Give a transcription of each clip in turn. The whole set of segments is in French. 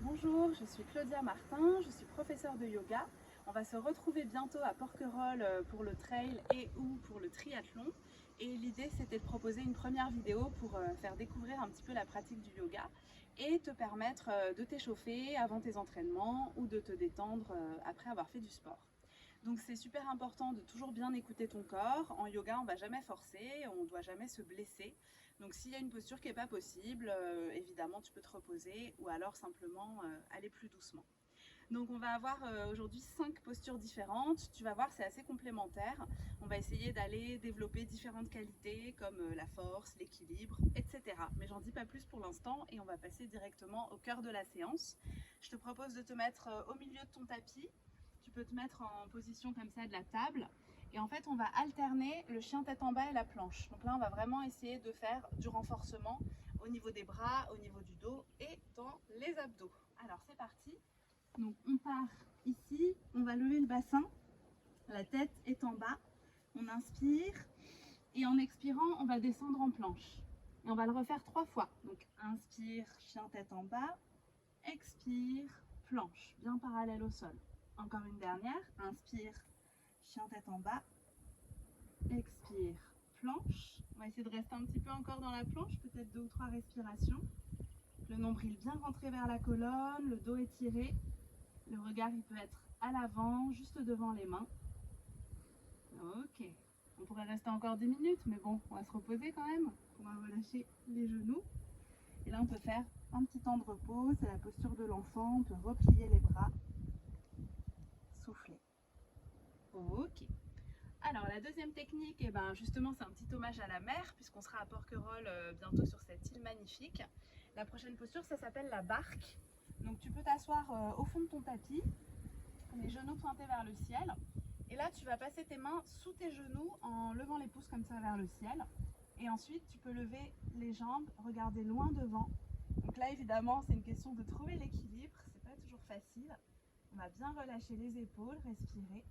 Bonjour, je suis Claudia Martin, je suis professeure de yoga. On va se retrouver bientôt à Porquerolles pour le trail et ou pour le triathlon. Et l'idée c'était de proposer une première vidéo pour faire découvrir un petit peu la pratique du yoga et te permettre de t'échauffer avant tes entraînements ou de te détendre après avoir fait du sport. Donc c'est super important de toujours bien écouter ton corps. En yoga, on ne va jamais forcer, on ne doit jamais se blesser. Donc s'il y a une posture qui n'est pas possible, évidemment tu peux te reposer ou alors simplement aller plus doucement. Donc on va avoir aujourd'hui 5 postures différentes. Tu vas voir, c'est assez complémentaire. On va essayer d'aller développer différentes qualités comme la force, l'équilibre, etc. Mais j'en dis pas plus pour l'instant et on va passer directement au cœur de la séance. Je te propose de te mettre au milieu de ton tapis. Tu peux te mettre en position comme ça de la table. Et en fait, on va alterner le chien tête en bas et la planche. Donc là, on va vraiment essayer de faire du renforcement au niveau des bras, au niveau du dos et dans les abdos. Alors, c'est parti. Donc on part ici, on va lever le bassin, la tête est en bas, on inspire et en expirant on va descendre en planche. Et on va le refaire 3 fois. Donc inspire, chien tête en bas, expire, planche, bien parallèle au sol. Encore une dernière, inspire, chien tête en bas, expire, planche. On va essayer de rester un petit peu encore dans la planche, peut-être 2 ou 3 respirations. Le nombril bien rentré vers la colonne, le dos étiré. Le regard, il peut être à l'avant, juste devant les mains. Ok. On pourrait rester encore 10 minutes, mais bon, on va se reposer quand même. On va relâcher les genoux. Et là, on peut faire un petit temps de repos. C'est la posture de l'enfant. On peut replier les bras. Souffler. Ok. Alors, la deuxième technique, eh ben, justement, c'est un petit hommage à la mer, puisqu'on sera à Porquerolles bientôt sur cette île magnifique. La prochaine posture, ça s'appelle la barque. Donc, tu peux t'asseoir au fond de ton tapis, les genoux pointés vers le ciel. Et là, tu vas passer tes mains sous tes genoux en levant les pouces comme ça vers le ciel. Et ensuite, tu peux lever les jambes, regarder loin devant. Donc là, évidemment, c'est une question de trouver l'équilibre. C'est pas toujours facile. On va bien relâcher les épaules, respirer.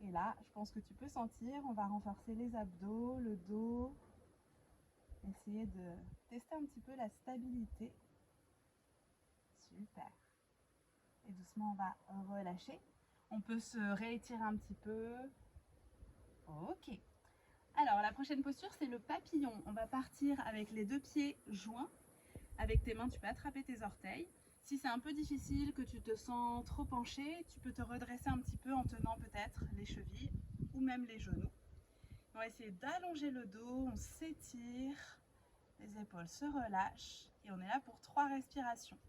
Et là, je pense que tu peux sentir, on va renforcer les abdos, le dos. Essayer de tester un petit peu la stabilité. Super. Et doucement, on va relâcher. On peut se réétirer un petit peu. Ok. Alors, la prochaine posture, c'est le papillon. On va partir avec les 2 pieds joints. Avec tes mains, tu peux attraper tes orteils. Si c'est un peu difficile, que tu te sens trop penché, tu peux te redresser un petit peu en tenant peut-être les chevilles ou même les genoux. On va essayer d'allonger le dos, on s'étire, les épaules se relâchent et on est là pour 3 respirations.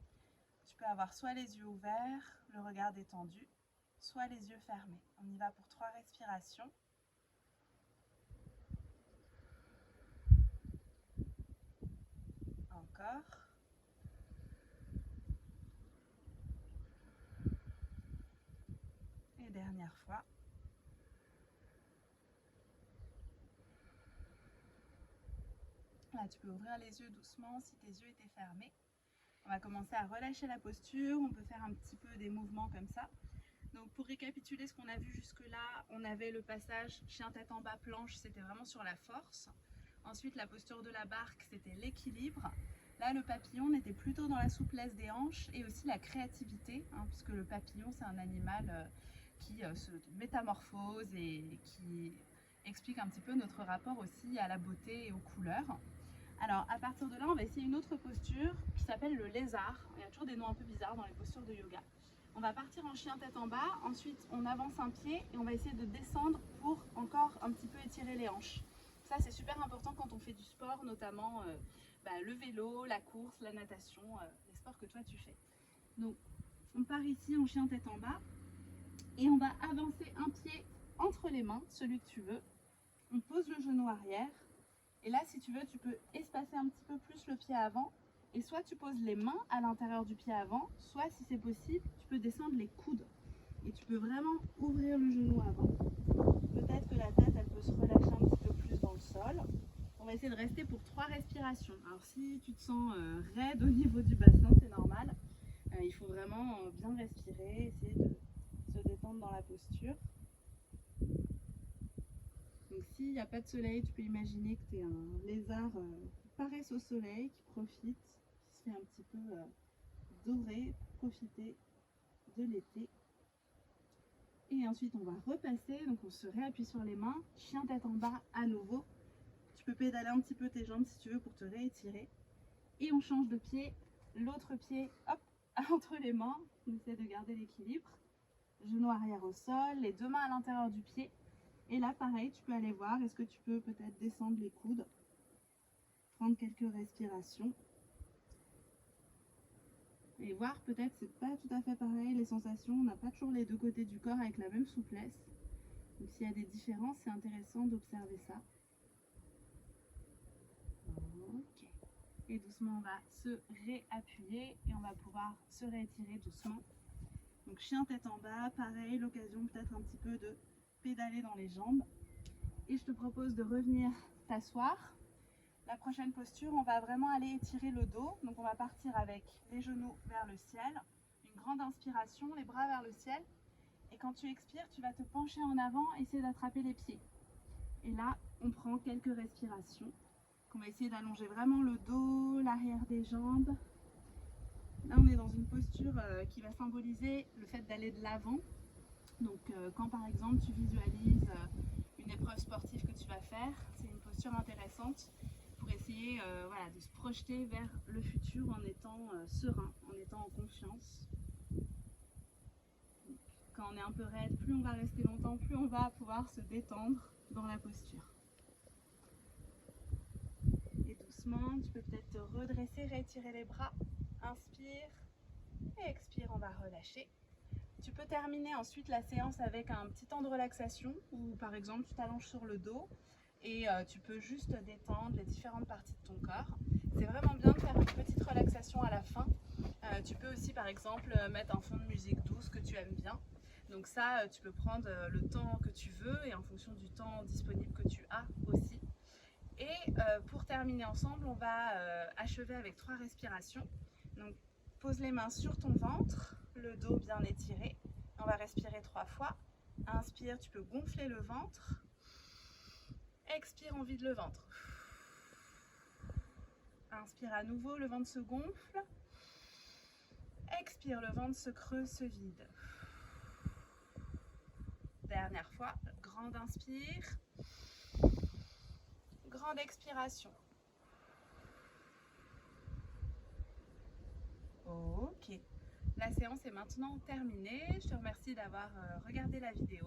Tu peux avoir soit les yeux ouverts, le regard détendu, soit les yeux fermés. On y va pour 3 respirations. Encore. Et dernière fois. Là, tu peux ouvrir les yeux doucement si tes yeux étaient fermés. On va commencer à relâcher la posture. On peut faire un petit peu des mouvements comme ça. Donc pour récapituler ce qu'on a vu jusque-là, on avait le passage chien tête en bas planche, c'était vraiment sur la force. Ensuite, la posture de la barque, c'était l'équilibre. Là, le papillon, on était plutôt dans la souplesse des hanches et aussi la créativité, puisque le papillon, c'est un animal qui se métamorphose et qui explique un petit peu notre rapport aussi à la beauté et aux couleurs. Alors, à partir de là, on va essayer une autre posture qui s'appelle le lézard. Il y a toujours des noms un peu bizarres dans les postures de yoga. On va partir en chien tête en bas, ensuite on avance un pied et on va essayer de descendre pour encore un petit peu étirer les hanches. Ça, c'est super important quand on fait du sport, notamment le vélo, la course, la natation, les sports que toi tu fais. Donc, on part ici en chien tête en bas et on va avancer un pied entre les mains, celui que tu veux. On pose le genou arrière. Et là, si tu veux, tu peux espacer un petit peu plus le pied avant. Et soit tu poses les mains à l'intérieur du pied avant, soit si c'est possible, tu peux descendre les coudes. Et tu peux vraiment ouvrir le genou avant. Peut-être que la tête, elle peut se relâcher un petit peu plus dans le sol. On va essayer de rester pour 3 respirations. Alors si tu te sens raide au niveau du bassin, c'est normal. Il faut vraiment bien respirer, essayer de se détendre dans la posture. Donc s'il n'y a pas de soleil, tu peux imaginer que tu es un lézard qui paresse au soleil, qui profite, qui se fait un petit peu doré, profiter de l'été. Et ensuite on va repasser, donc on se réappuie sur les mains, chien tête en bas à nouveau. Tu peux pédaler un petit peu tes jambes si tu veux pour te réétirer. Et on change de pied, l'autre pied, hop, entre les mains, on essaie de garder l'équilibre. Genou arrière au sol, les deux mains à l'intérieur du pied. Et là pareil, tu peux aller voir, est-ce que tu peux peut-être descendre les coudes, prendre quelques respirations. Et voir peut-être c'est pas tout à fait pareil, les sensations, on n'a pas toujours les deux côtés du corps avec la même souplesse. Donc s'il y a des différences, c'est intéressant d'observer ça. Ok. Et doucement on va se réappuyer et on va pouvoir se réétirer doucement. Donc chien tête en bas, pareil, l'occasion peut-être un petit peu de pédaler dans les jambes. Et je te propose de revenir t'asseoir. La prochaine posture, on va vraiment aller étirer le dos. Donc on va partir avec les genoux vers le ciel. Une grande inspiration, les bras vers le ciel. Et quand tu expires, tu vas te pencher en avant, essayer d'attraper les pieds. Et là, on prend quelques respirations. Donc on va essayer d'allonger vraiment le dos, l'arrière des jambes. Là, on est dans une posture qui va symboliser le fait d'aller de l'avant. Donc quand par exemple tu visualises une épreuve sportive que tu vas faire, c'est une posture intéressante pour essayer voilà, de se projeter vers le futur en étant serein, en étant en confiance. Donc, quand on est un peu raide, plus on va rester longtemps, plus on va pouvoir se détendre dans la posture. Et doucement, tu peux peut-être te redresser, réétirer les bras. Inspire et expire, on va relâcher. Tu peux terminer ensuite la séance avec un petit temps de relaxation où par exemple tu t'allonges sur le dos et tu peux juste détendre les différentes parties de ton corps. C'est vraiment bien de faire une petite relaxation à la fin. Tu peux aussi par exemple mettre un fond de musique douce que tu aimes bien. Donc ça, tu peux prendre le temps que tu veux et en fonction du temps disponible que tu as aussi. Et pour terminer ensemble, on va achever avec 3 respirations. Donc pose les mains sur ton ventre, le dos bien étiré. On va respirer 3 fois. Inspire, tu peux gonfler le ventre. Expire, on vide le ventre. Inspire à nouveau, le ventre se gonfle. Expire, le ventre se creuse, se vide. Dernière fois, grande inspire. Grande expiration. Ok. La séance est maintenant terminée. Je te remercie d'avoir regardé la vidéo.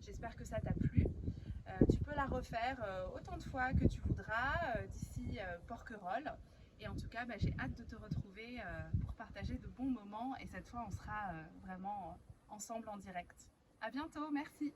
J'espère que ça t'a plu. Tu peux la refaire autant de fois que tu voudras d'ici Porquerolles. Et en tout cas, j'ai hâte de te retrouver pour partager de bons moments. Et cette fois, on sera vraiment ensemble en direct. À bientôt, merci.